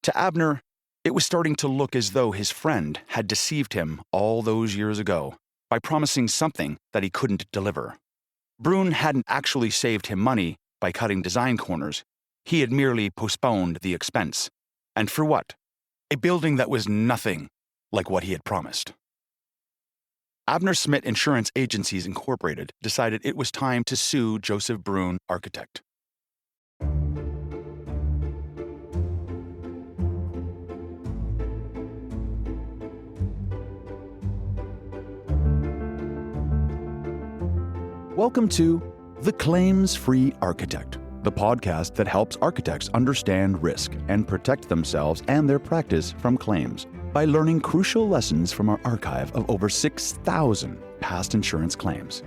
To Abner, it was starting to look as though his friend had deceived him all those years ago by promising something that he couldn't deliver. Brune hadn't actually saved him money by cutting design corners. He had merely postponed the expense. And for what? A building that was nothing like what he had promised. Abner Smith Insurance Agencies Incorporated decided it was time to sue Joseph Brune, architect. Welcome to The Claims-Free Architect, the podcast that helps architects understand risk and protect themselves and their practice from claims by learning crucial lessons from our archive of over 6,000 past insurance claims.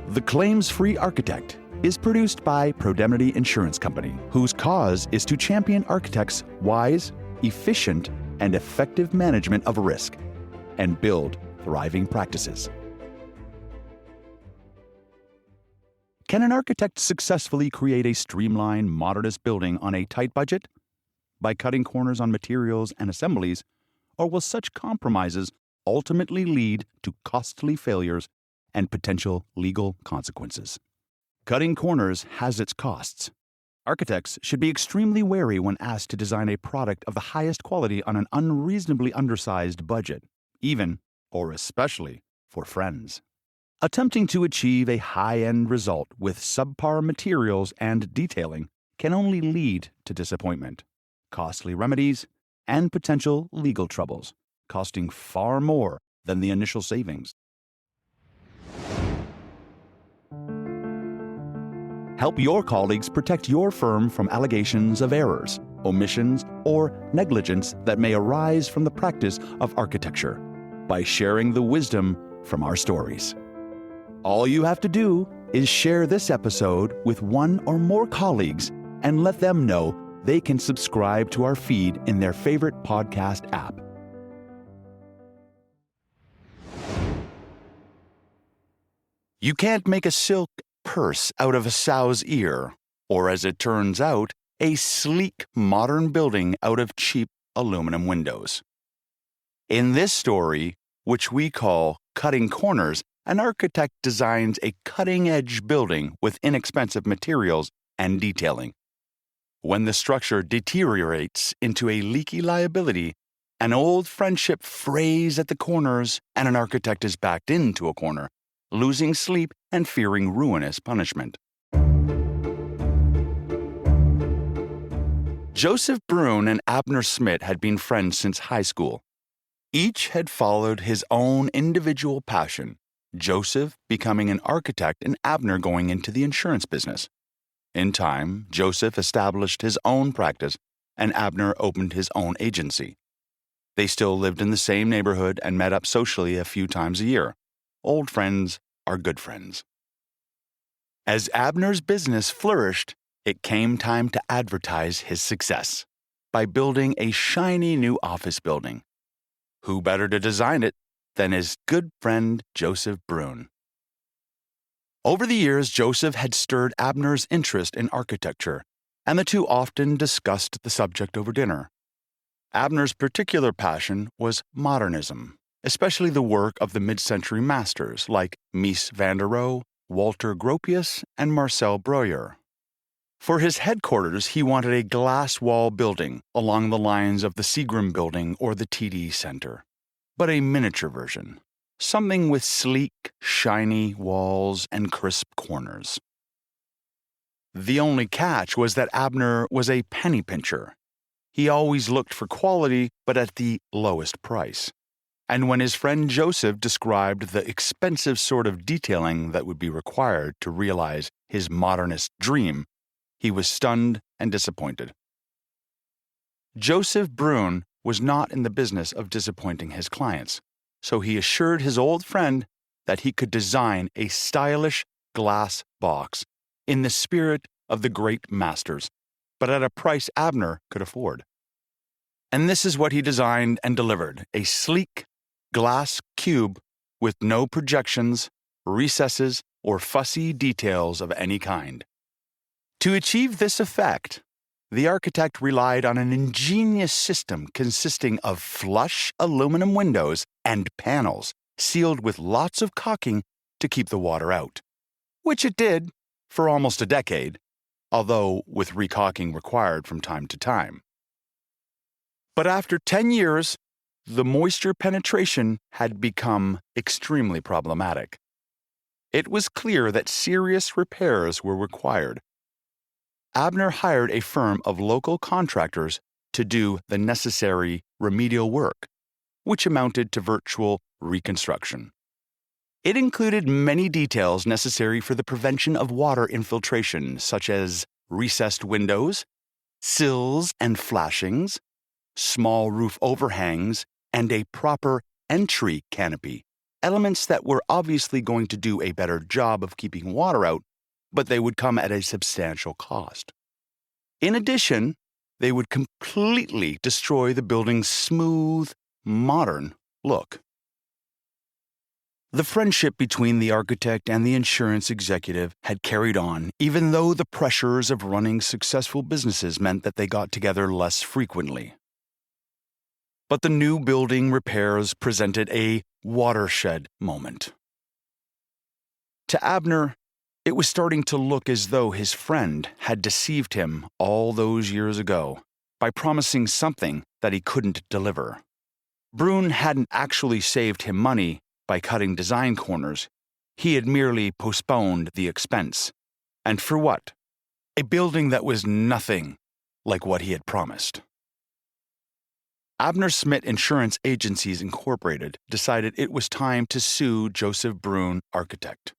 The Claims-Free Architect is produced by Pro-Demnity Insurance Company, whose cause is to champion architects' wise, efficient, and effective management of risk and build thriving practices. Can an architect successfully create a streamlined, modernist building on a tight budget? By cutting corners on materials and assemblies, or will such compromises ultimately lead to costly failures and potential legal consequences? Cutting corners has its costs. Architects should be extremely wary when asked to design a product of the highest quality on an unreasonably undersized budget, even, or especially, for friends. Attempting to achieve a high-end result with subpar materials and detailing can only lead to disappointment, costly remedies, and potential legal troubles, costing far more than the initial savings. Help your colleagues protect your firm from allegations of errors, omissions, or negligence that may arise from the practice of architecture by sharing the wisdom from our stories. All you have to do is share this episode with one or more colleagues and let them know they can subscribe to our feed in their favorite podcast app. You can't make a silk purse out of a sow's ear, or as it turns out, a sleek modern building out of cheap aluminum windows. In this story, which we call Cutting Corners, an architect designs a cutting-edge building with inexpensive materials and detailing. When the structure deteriorates into a leaky liability, an old friendship frays at the corners, and an architect is backed into a corner, losing sleep and fearing ruinous punishment. Joseph Brune and Abner Smith had been friends since high school. Each had followed his own individual passion, Joseph becoming an architect and Abner going into the insurance business. In time, Joseph established his own practice and Abner opened his own agency. They still lived in the same neighborhood and met up socially a few times a year. Old friends are good friends. As Abner's business flourished, it came time to advertise his success by building a shiny new office building. Who better to design it than his good friend Joseph Brune? Over the years, Joseph had stirred Abner's interest in architecture, and the two often discussed the subject over dinner. Abner's particular passion was modernism, especially the work of the mid-century masters like Mies van der Rohe, Walter Gropius, and Marcel Breuer. For his headquarters, he wanted a glass wall building along the lines of the Seagram Building or the TD Center, but a miniature version, something with sleek, shiny walls and crisp corners. The only catch was that Abner was a penny pincher. He always looked for quality, but at the lowest price. And when his friend Joseph described the expensive sort of detailing that would be required to realize his modernist dream, he was stunned and disappointed. Joseph Brune was not in the business of disappointing his clients, so he assured his old friend that he could design a stylish glass box in the spirit of the great masters, but at a price Abner could afford. And this is what he designed and delivered: a sleek glass cube with no projections, recesses, or fussy details of any kind. To achieve this effect, The architect relied on an ingenious system consisting of flush aluminum windows and panels sealed with lots of caulking to keep the water out, which it did for almost a decade, although with recaulking required from time to time. But after 10 years, the moisture penetration had become extremely problematic. It was clear that serious repairs were required. Abner hired a firm of local contractors to do the necessary remedial work, which amounted to virtual reconstruction. It included many details necessary for the prevention of water infiltration, such as recessed windows, sills and flashings, small roof overhangs, and a proper entry canopy, elements that were obviously going to do a better job of keeping water out, but they would come at a substantial cost. In addition, they would completely destroy the building's smooth, modern look. The friendship between the architect and the insurance executive had carried on, even though the pressures of running successful businesses meant that they got together less frequently. But the new building repairs presented a watershed moment. To Abner, it was starting to look as though his friend had deceived him all those years ago by promising something that he couldn't deliver. Brune hadn't actually saved him money by cutting design corners. He had merely postponed the expense. And for what? A building that was nothing like what he had promised. Abner Smith Insurance Agencies Incorporated decided it was time to sue Joseph Brune, architect.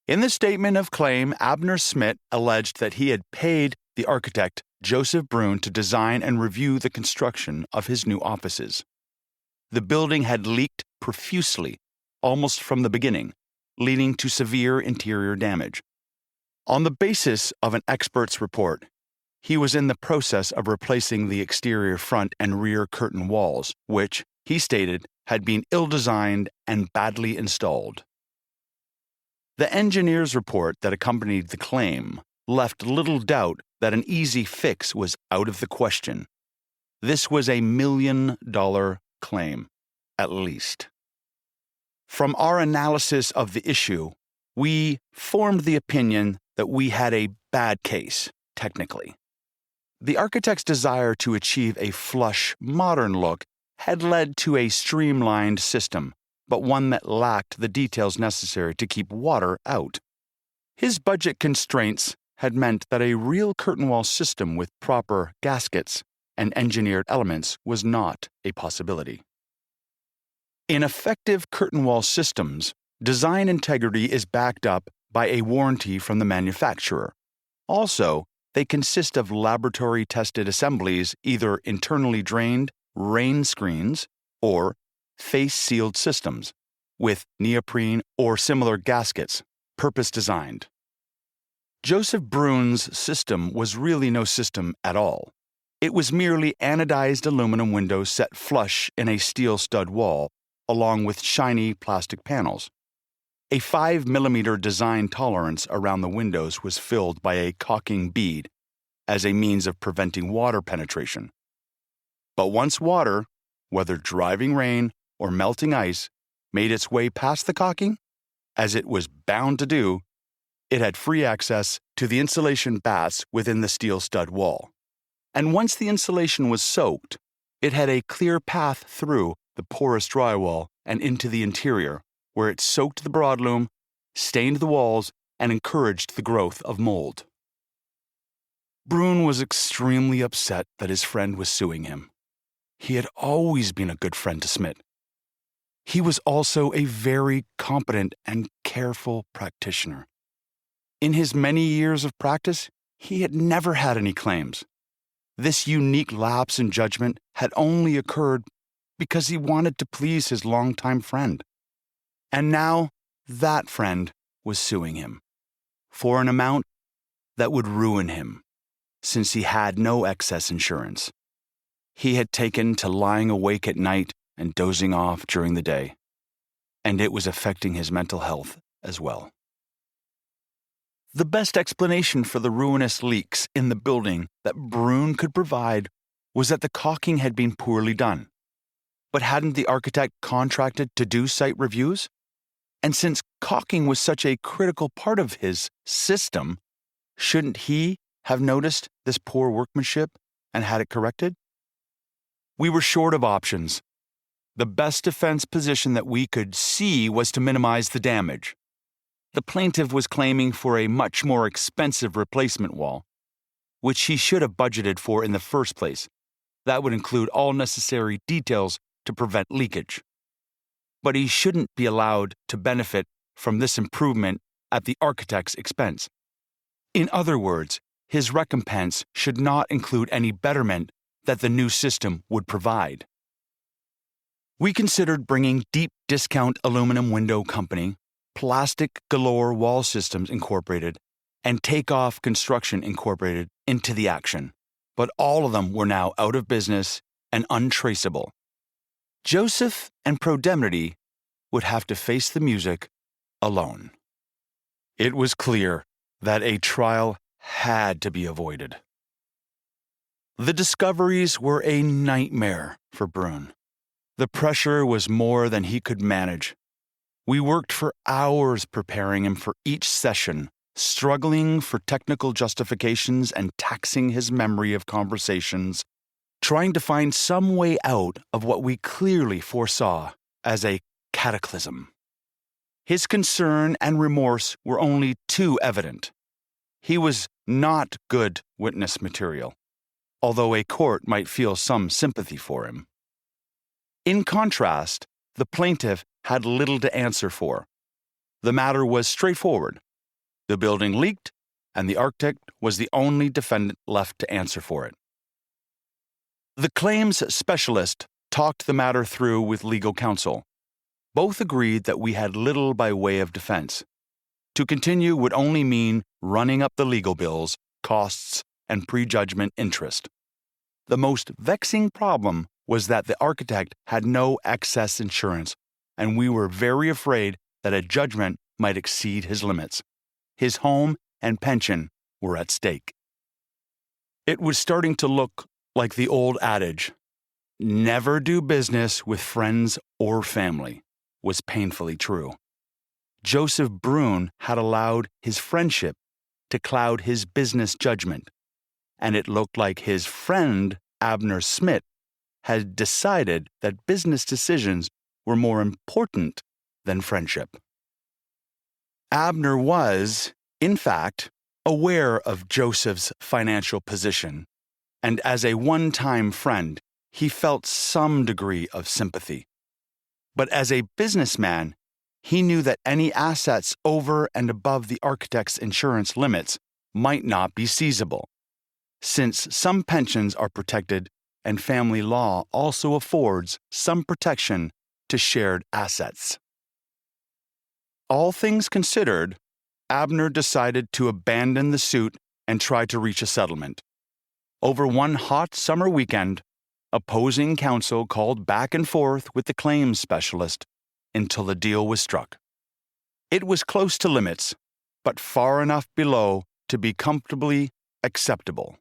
In the statement of claim, Abner Smith alleged that he had paid the architect Joseph Brune to design and review the construction of his new offices. The building had leaked profusely, almost from the beginning, leading to severe interior damage. On the basis of an expert's report, he was in the process of replacing the exterior front and rear curtain walls, which, he stated, had been ill-designed and badly installed. The engineer's report that accompanied the claim left little doubt that an easy fix was out of the question. This was a $1 million claim, at least. From our analysis of the issue, we formed the opinion that we had a bad case, technically. The architect's desire to achieve a flush, modern look had led to a streamlined system, but one that lacked the details necessary to keep water out. His budget constraints had meant that a real curtain wall system with proper gaskets and engineered elements was not a possibility. In effective curtain wall systems, design integrity is backed up by a warranty from the manufacturer. Also, they consist of laboratory-tested assemblies, either internally drained, rain screens, or face-sealed systems, with neoprene or similar gaskets, purpose-designed. Joseph Brune's system was really no system at all. It was merely anodized aluminum windows set flush in a steel stud wall, along with shiny plastic panels. A 5mm design tolerance around the windows was filled by a caulking bead as a means of preventing water penetration. But once water, whether driving rain or melting ice, made its way past the caulking, as it was bound to do, it had free access to the insulation baths within the steel stud wall. And once the insulation was soaked, it had a clear path through the porous drywall and into the interior, where it soaked the broadloom, stained the walls, and encouraged the growth of mold. Brune was extremely upset that his friend was suing him. He had always been a good friend to Smith. He was also a very competent and careful practitioner. In his many years of practice, he had never had any claims. This unique lapse in judgment had only occurred because he wanted to please his longtime friend. And now that friend was suing him for an amount that would ruin him, since he had no excess insurance. He had taken to lying awake at night and dozing off during the day, and it was affecting his mental health as well. The best explanation for the ruinous leaks in the building that Brune could provide was that the caulking had been poorly done. But hadn't the architect contracted to do site reviews? And since caulking was such a critical part of his system, shouldn't he have noticed this poor workmanship and had it corrected? We were short of options. The best defense position that we could see was to minimize the damage. The plaintiff was claiming for a much more expensive replacement wall, which he should have budgeted for in the first place. That would include all necessary details to prevent leakage. But he shouldn't be allowed to benefit from this improvement at the architect's expense. In other words, his recompense should not include any betterment that the new system would provide. We considered bringing Deep Discount Aluminum Window Company, Plastic Galore Wall Systems Incorporated, and Takeoff Construction Incorporated into the action, but all of them were now out of business and untraceable. Joseph and Pro-Demnity would have to face the music alone. It was clear that a trial had to be avoided. The discoveries were a nightmare for Brune. The pressure was more than he could manage. We worked for hours preparing him for each session, struggling for technical justifications and taxing his memory of conversations, trying to find some way out of what we clearly foresaw as a cataclysm. His concern and remorse were only too evident. He was not good witness material, although a court might feel some sympathy for him. In contrast, the plaintiff had little to answer for. The matter was straightforward. The building leaked, and the architect was the only defendant left to answer for it. The claims specialist talked the matter through with legal counsel. Both agreed that we had little by way of defense. To continue would only mean running up the legal bills, costs, and prejudgment interest. The most vexing problem was that the architect had no excess insurance, and we were very afraid that a judgment might exceed his limits. His home and pension were at stake. It was starting to look like the old adage, "Never do business with friends or family," was painfully true. Joseph Brune had allowed his friendship to cloud his business judgment, and it looked like his friend, Abner Smith, had decided that business decisions were more important than friendship. Abner was, in fact, aware of Joseph's financial position, and as a one-time friend, he felt some degree of sympathy. But as a businessman, he knew that any assets over and above the architect's insurance limits might not be seizable, since some pensions are protected and family law also affords some protection to shared assets. All things considered, Abner decided to abandon the suit and try to reach a settlement. Over one hot summer weekend, opposing counsel called back and forth with the claims specialist until a deal was struck. It was close to limits, but far enough below to be comfortably acceptable.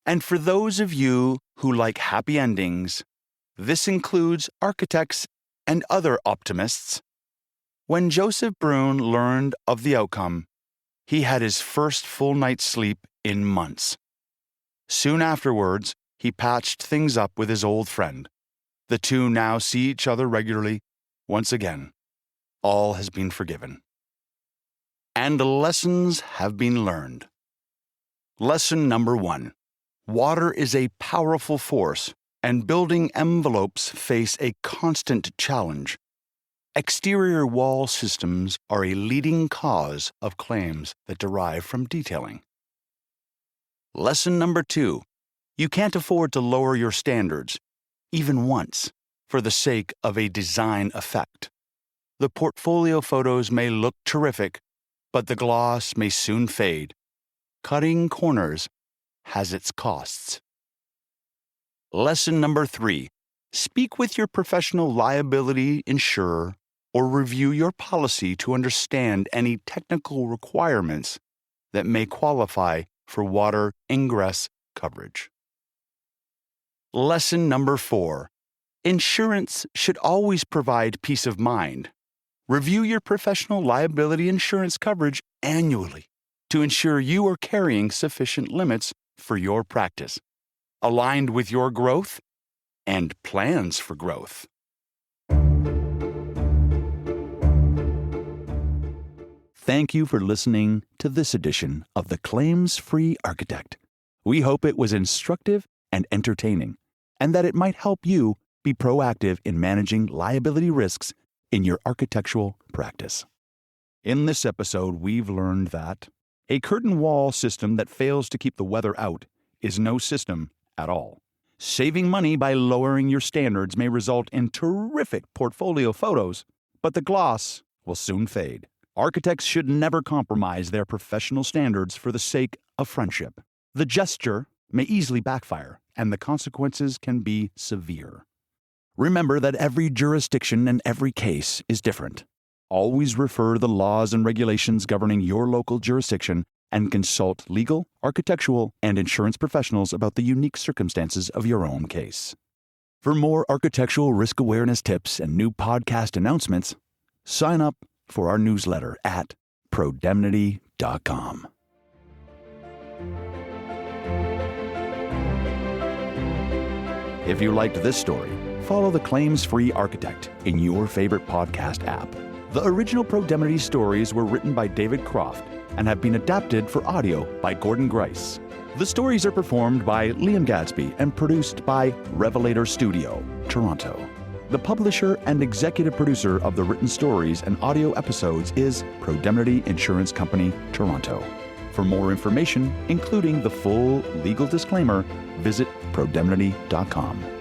And for those of you who like happy endings, this includes architects and other optimists. When Joseph Brune learned of the outcome, he had his first full night's sleep in months. Soon afterwards, he patched things up with his old friend. The two now see each other regularly. Once again, all has been forgiven. And the lessons have been learned. Lesson number 1. Water is a powerful force, and building envelopes face a constant challenge. Exterior wall systems are a leading cause of claims that derive from detailing. Lesson number 2. You can't afford to lower your standards, even once, for the sake of a design effect. The portfolio photos may look terrific, but the gloss may soon fade. Cutting corners has its costs. Lesson number 3. Speak with your professional liability insurer or review your policy to understand any technical requirements that may qualify for water ingress coverage. Lesson number 4. Insurance should always provide peace of mind. Review your professional liability insurance coverage annually to ensure you are carrying sufficient limits for your practice, aligned with your growth and plans for growth. Thank you for listening to this edition of The Claims-Free Architect. We hope it was instructive and entertaining, and that it might help you be proactive in managing liability risks in your architectural practice. In this episode, we've learned that a curtain wall system that fails to keep the weather out is no system at all. Saving money by lowering your standards may result in terrific portfolio photos, but the gloss will soon fade. Architects should never compromise their professional standards for the sake of friendship. The gesture may easily backfire, and the consequences can be severe. Remember that every jurisdiction and every case is different. Always refer to the laws and regulations governing your local jurisdiction and consult legal, architectural, and insurance professionals about the unique circumstances of your own case. For more architectural risk awareness tips and new podcast announcements, sign up for our newsletter at Pro-Demnity.com. If you liked this story, follow The Claims-Free Architect in your favorite podcast app. The original Pro-Demnity stories were written by David Croft and have been adapted for audio by Gordon Grice. The stories are performed by Liam Gadsby and produced by Revelator Studio, Toronto. The publisher and executive producer of the written stories and audio episodes is Pro-Demnity Insurance Company, Toronto. For more information, including the full legal disclaimer, visit Pro-Demnity.com.